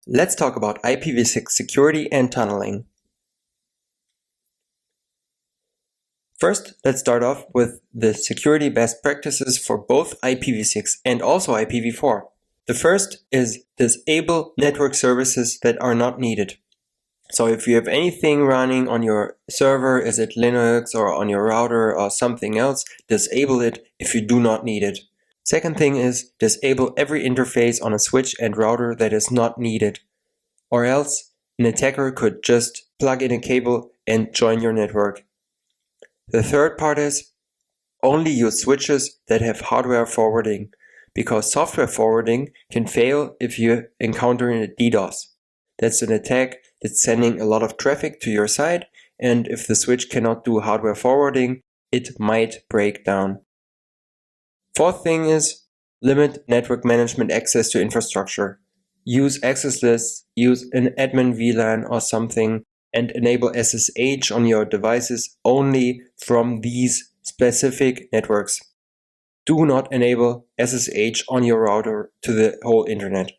Let's talk about IPv6 security and tunneling. First, let's start off with the security best practices for both IPv6 and also IPv4. The first is disable network services that are not needed. So if you have anything running on your server, is it Linux or on your router or something else, disable it if you do not need it. Second thing is disable every interface on a switch and router that is not needed. Or else an attacker could just plug in a cable and join your network. The third part is only use switches that have hardware forwarding, because software forwarding can fail if you encounter a DDoS. That's an attack that's sending a lot of traffic to your site, and if the switch cannot do hardware forwarding, it might break down. Fourth thing is limit network management access to infrastructure. Use access lists, use an admin VLAN or something, and enable SSH on your devices only from these specific networks. Do not enable SSH on your router to the whole internet.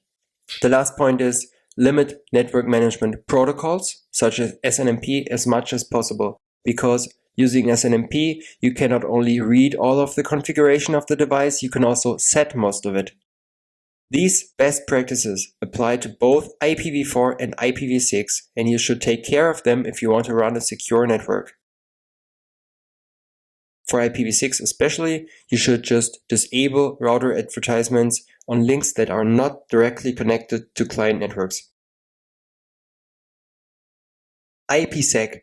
The last point is limit network management protocols such as SNMP as much as possible, because using SNMP you can not only read all of the configuration of the device, you can also set most of it. These best practices apply to both IPv4 and IPv6, and you should take care of them if you want to run a secure network. For IPv6 especially, you should just disable router advertisements on links that are not directly connected to client networks. IPsec.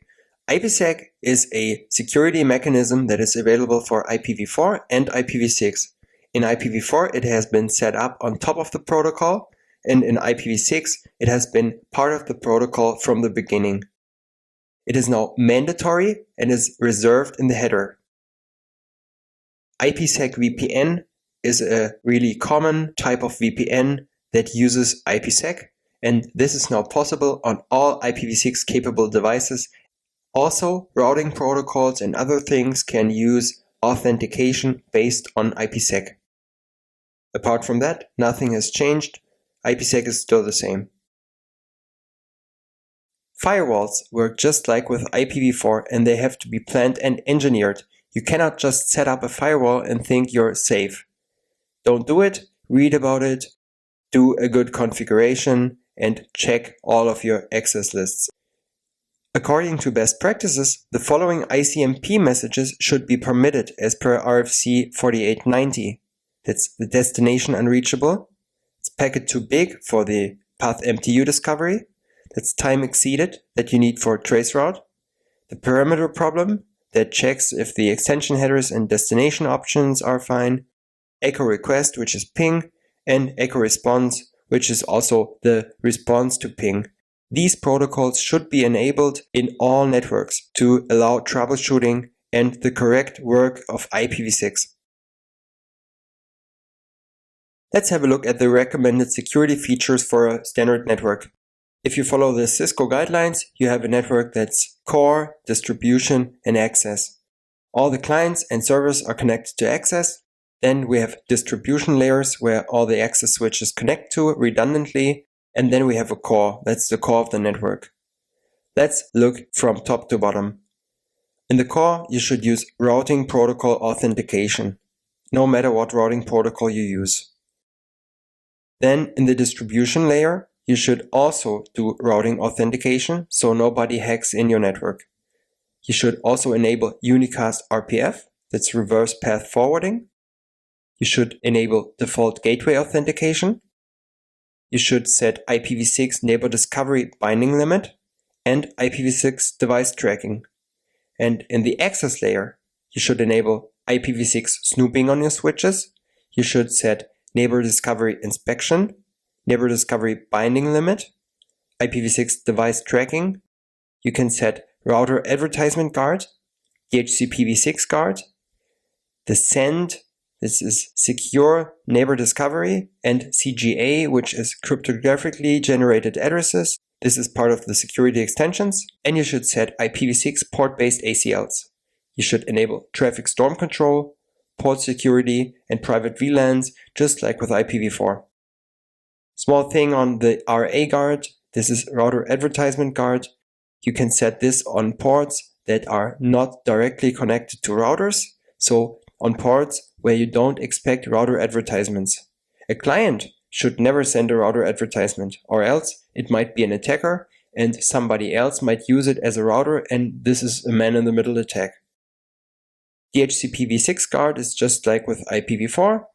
IPsec is a security mechanism that is available for IPv4 and IPv6. In IPv4, it has been set up on top of the protocol, and in IPv6, it has been part of the protocol from the beginning. It is now mandatory and is reserved in the header. IPsec VPN is a really common type of VPN that uses IPsec, and this is now possible on all IPv6 capable devices. Also, routing protocols and other things can use authentication based on IPsec. Apart from that, nothing has changed. IPsec is still the same. Firewalls work just like with IPv4, and they have to be planned and engineered. You cannot just set up a firewall and think you're safe. Don't do it, read about it, do a good configuration, and check all of your access lists. According to best practices, the following ICMP messages should be permitted as per RFC 4890. That's the destination unreachable. It's packet too big for the path MTU discovery. That's time exceeded that you need for traceroute. The parameter problem that checks if the extension headers and destination options are fine. Echo request, which is ping, and echo response, which is also the response to ping. These protocols should be enabled in all networks to allow troubleshooting and the correct work of IPv6. Let's have a look at the recommended security features for a standard network. If you follow the Cisco guidelines, you have a network that's core, distribution, and access. All the clients and servers are connected to access. Then we have distribution layers where all the access switches connect to redundantly. And then we have a core. That's the core of the network. Let's look from top to bottom. In the core, you should use routing protocol authentication, no matter what routing protocol you use. Then in the distribution layer, you should also do routing authentication so nobody hacks in your network. You should also enable unicast RPF, that's reverse path forwarding. You should enable default gateway authentication. You should set IPv6 neighbor discovery binding limit and IPv6 device tracking. And in the access layer, you should enable IPv6 snooping on your switches. You should set neighbor discovery inspection, neighbor discovery binding limit, IPv6 device tracking. You can set router advertisement guard, DHCPv6 guard, the send, this is secure neighbor discovery, and CGA, which is cryptographically generated addresses. This is part of the security extensions. And you should set IPv6 port-based ACLs. You should enable traffic storm control, port security, and private VLANs, just like with IPv4. Small thing on the RA guard. This is router advertisement guard. You can set this on ports that are not directly connected to routers. So on ports where you don't expect router advertisements. A client should never send a router advertisement, or else it might be an attacker and somebody else might use it as a router, and this is a man-in-the-middle attack. DHCPv6 guard is just like with IPv4.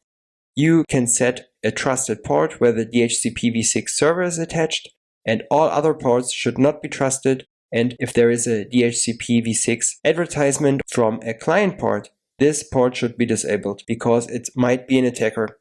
You can set a trusted port where the DHCPv6 server is attached, and all other ports should not be trusted. And if there is a DHCPv6 advertisement from a client port, this port should be disabled because it might be an attacker.